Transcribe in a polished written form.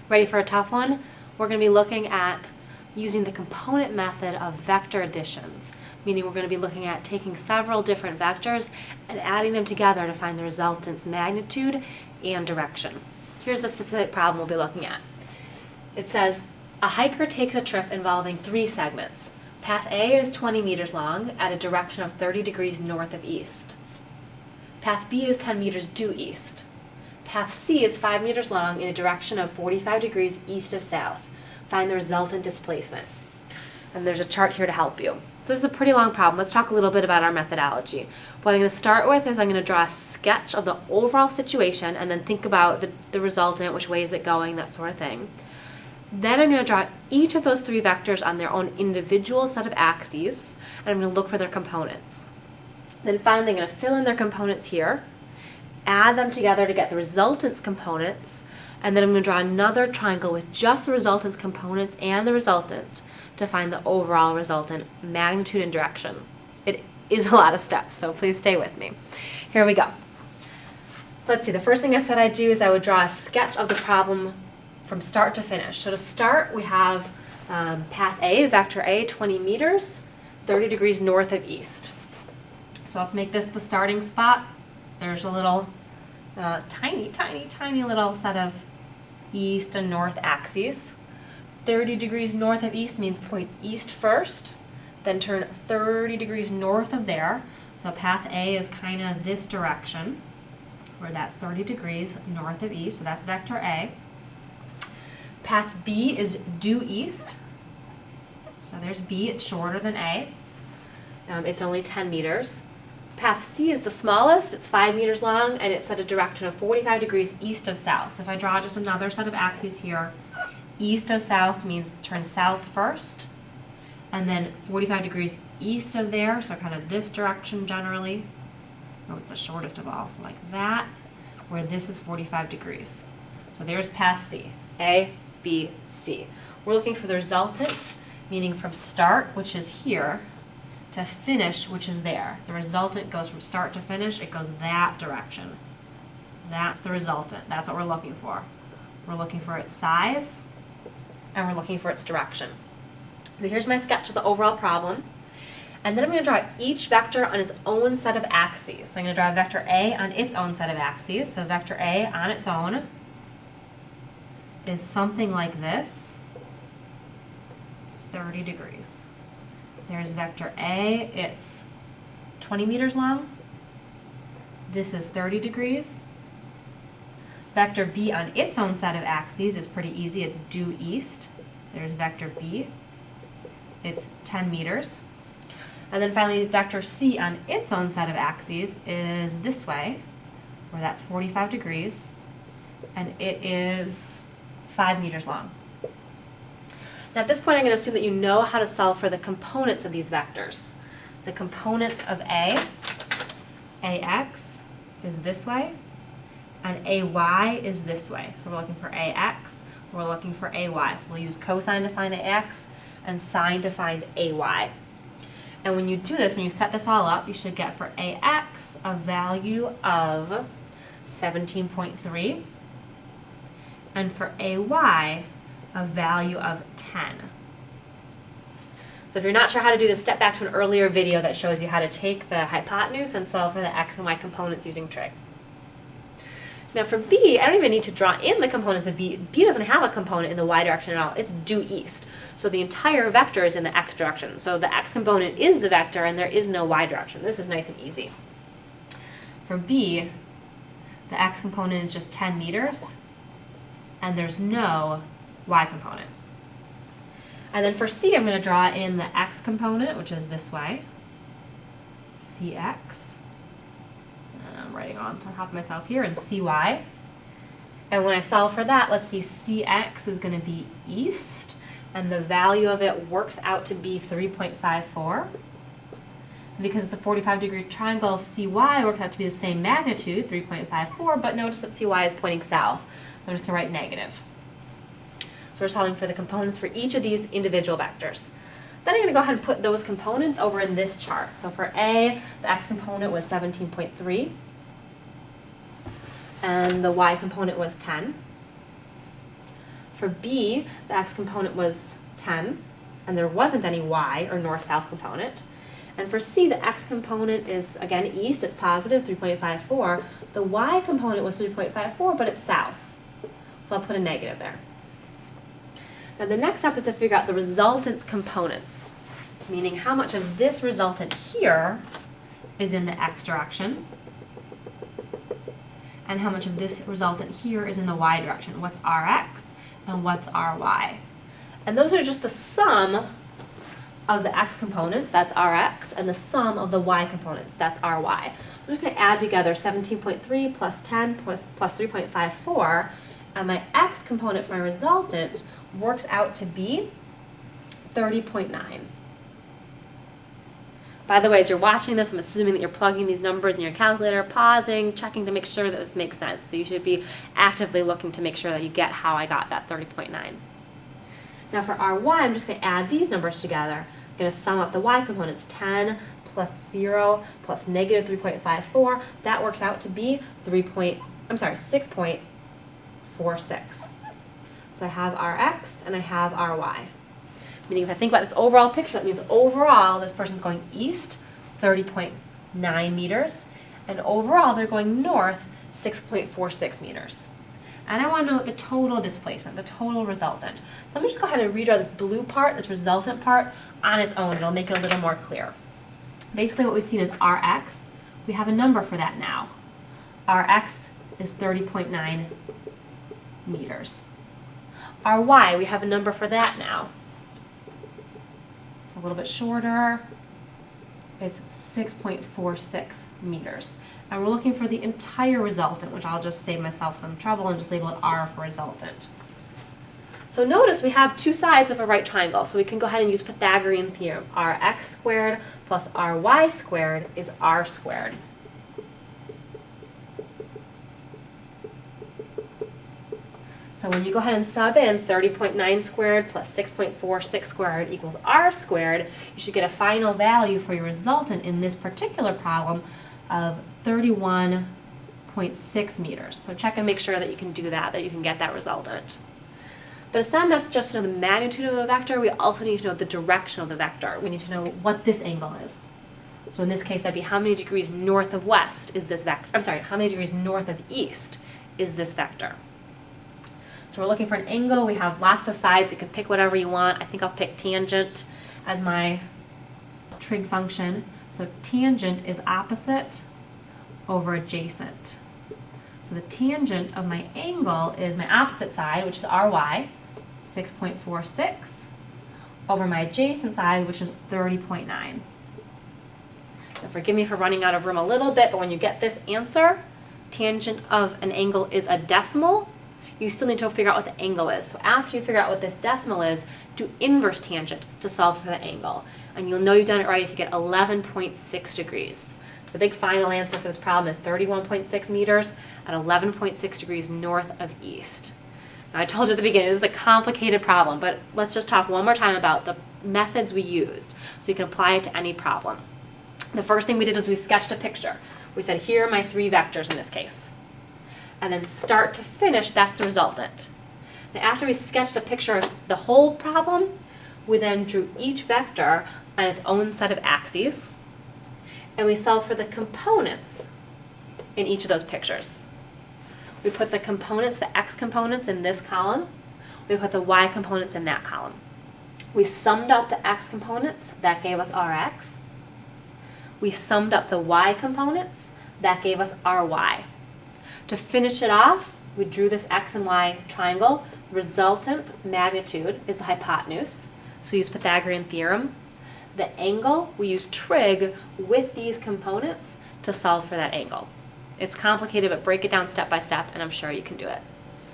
Ready for a tough one? We're going to be looking at using the component method of vector additions, meaning we're going to be looking at taking several different vectors and adding them together to find the resultant's magnitude and direction. Here's the specific problem we'll be looking at. It says, a hiker takes a trip involving 3 segments. Path A is 20 meters long at a direction of 30 degrees north of east. Path B is 10 meters due east. Path C is 5 meters long in a direction of 45 degrees east of south. Find the resultant displacement. And there's a chart here to help you. So this is a pretty long problem. Let's talk a little bit about our methodology. What I'm going to start with is I'm going to draw a sketch of the overall situation and then think about the resultant, which way is it going, that sort of thing. Then I'm going to draw each of those 3 vectors on their own individual set of axes, and I'm going to look for their components. Then finally, I'm going to fill in their components here, add them together to get the resultant's components, and then I'm going to draw another triangle with just the resultant's components and the resultant to find the overall resultant magnitude and direction. It is a lot of steps, so please stay with me. Here we go. Let's see, the first thing I said I'd do is I would draw a sketch of the problem from start to finish. So to start, we have path A, vector A, 20 meters, 30 degrees north of east. So let's make this the starting spot. There's a little tiny little set of east and north axes. 30 degrees north of east means point east first, then turn 30 degrees north of there. So path A is kind of this direction, where that's 30 degrees north of east, so that's vector A. Path B is due east. So there's B, it's shorter than A. It's only 10 meters. Path C is the smallest, it's 5 meters long, and it's at a direction of 45 degrees east of south. So if I draw just another set of axes here, east of south means turn south first, and then 45 degrees east of there, so kind of this direction generally. Oh, it's the shortest of all, so like that, where this is 45 degrees. So there's path C, A, B, C. We're looking for the resultant, meaning from start, which is here, to finish, which is there. The resultant goes from start to finish, it goes that direction. That's the resultant. That's what we're looking for. We're looking for its size, and we're looking for its direction. So here's my sketch of the overall problem. And then I'm going to draw each vector on its own set of axes. So I'm going to draw vector A on its own set of axes. So vector A on its own is something like this, 30 degrees. There's vector A, it's 20 meters long. This is 30 degrees. Vector B on its own set of axes is pretty easy, it's due east. There's vector B, it's 10 meters. And then finally, vector C on its own set of axes is this way, where that's 45 degrees, and it is 5 meters long. Now at this point, I'm going to assume that you know how to solve for the components of these vectors. The components of A, AX is this way, and AY is this way. So we're looking for AX, we're looking for AY. So we'll use cosine to find AX and sine to find AY. And when you do this, when you set this all up, you should get for AX a value of 17.3, and for AY a value of 10. So if you're not sure how to do this, step back to an earlier video that shows you how to take the hypotenuse and solve for the x and y components using trig. Now for B, I don't even need to draw in the components of B. B doesn't have a component in the y direction at all. It's due east. So the entire vector is in the x direction. So the x component is the vector and there is no y direction. This is nice and easy. For B, the x component is just 10 meters and there's no y component. And then for C, I'm going to draw in the x component, which is this way, Cx. And I'm writing on top of myself here, and Cy. And when I solve for that, let's see, Cx is going to be east, and the value of it works out to be 3.54. Because it's a 45-degree triangle, Cy works out to be the same magnitude, 3.54, but notice that Cy is pointing south, so I'm just going to write negative. So we're solving for the components for each of these individual vectors. Then I'm going to go ahead and put those components over in this chart. So for A, the x component was 17.3, and the y component was 10. For For B, the x component was 10, and there wasn't any y, or north-south component. And for C, the x component is, again, east, it's positive, 3.54. The y component was 3.54, but it's south. So I'll put a negative there. Now the next step is to figure out the resultant's components, meaning how much of this resultant here is in the x direction, and how much of this resultant here is in the y direction. What's Rx and what's Ry? And those are just the sum of the x components, that's Rx, and the sum of the y components, that's Ry. I'm just going to add together 17.3 plus 10 plus 3.54, and my x component for my resultant works out to be 30.9. By the way, as you're watching this, I'm assuming that you're plugging these numbers in your calculator, pausing, checking to make sure that this makes sense. So you should be actively looking to make sure that you get how I got that 30.9. Now for Ry, I'm just going to add these numbers together. I'm going to sum up the y components, 10 plus 0 plus negative 3.54. That works out to be 6.46. So I have Rx and I have Ry. Meaning if I think about this overall picture, that means overall this person's going east 30.9 meters, and overall they're going north 6.46 meters. And I want to know the total displacement, the total resultant. So let me just go ahead and redraw this blue part, this resultant part, on its own. It'll make it a little more clear. Basically what we've seen is Rx. We have a number for that now. Rx is 30.9 meters. Ry, we have a number for that now. It's a little bit shorter. It's 6.46 meters. And we're looking for the entire resultant, which I'll just save myself some trouble and just label it R for resultant. So notice we have two sides of a right triangle, so we can go ahead and use Pythagorean theorem. Rx squared plus Ry squared is R squared. So when you go ahead and sub in 30.9 squared plus 6.46 squared equals R squared, you should get a final value for your resultant in this particular problem of 31.6 meters. So check and make sure that you can do that you can get that resultant. But it's not enough just to know the magnitude of the vector, we also need to know the direction of the vector. We need to know what this angle is. So in this case, that'd be how many degrees north of west is this vector, how many degrees north of east is this vector. So we're looking for an angle. We have lots of sides. You can pick whatever you want. I think I'll pick tangent as my trig function. So tangent is opposite over adjacent. So the tangent of my angle is my opposite side, which is Ry, 6.46, over my adjacent side, which is 30.9. Now forgive me for running out of room a little bit, but when you get this answer, tangent of an angle is a decimal. You still need to figure out what the angle is. So after you figure out what this decimal is, do inverse tangent to solve for the angle. And you'll know you've done it right if you get 11.6 degrees. So the big final answer for this problem is 31.6 meters at 11.6 degrees north of east. Now I told you at the beginning, this is a complicated problem, but let's just talk one more time about the methods we used so you can apply it to any problem. The first thing we did was we sketched a picture. We said, here are my three vectors in this case. And then start to finish, that's the resultant. Now after we sketched a picture of the whole problem, we then drew each vector on its own set of axes, and we solved for the components in each of those pictures. We put the components, the x components, in this column. We put the y components in that column. We summed up the x components, that gave us Rx. We summed up the y components, that gave us Ry. To finish it off, we drew this x and y triangle. Resultant magnitude is the hypotenuse, so we use Pythagorean theorem. The angle, we use trig with these components to solve for that angle. It's complicated, but break it down step by step, and I'm sure you can do it.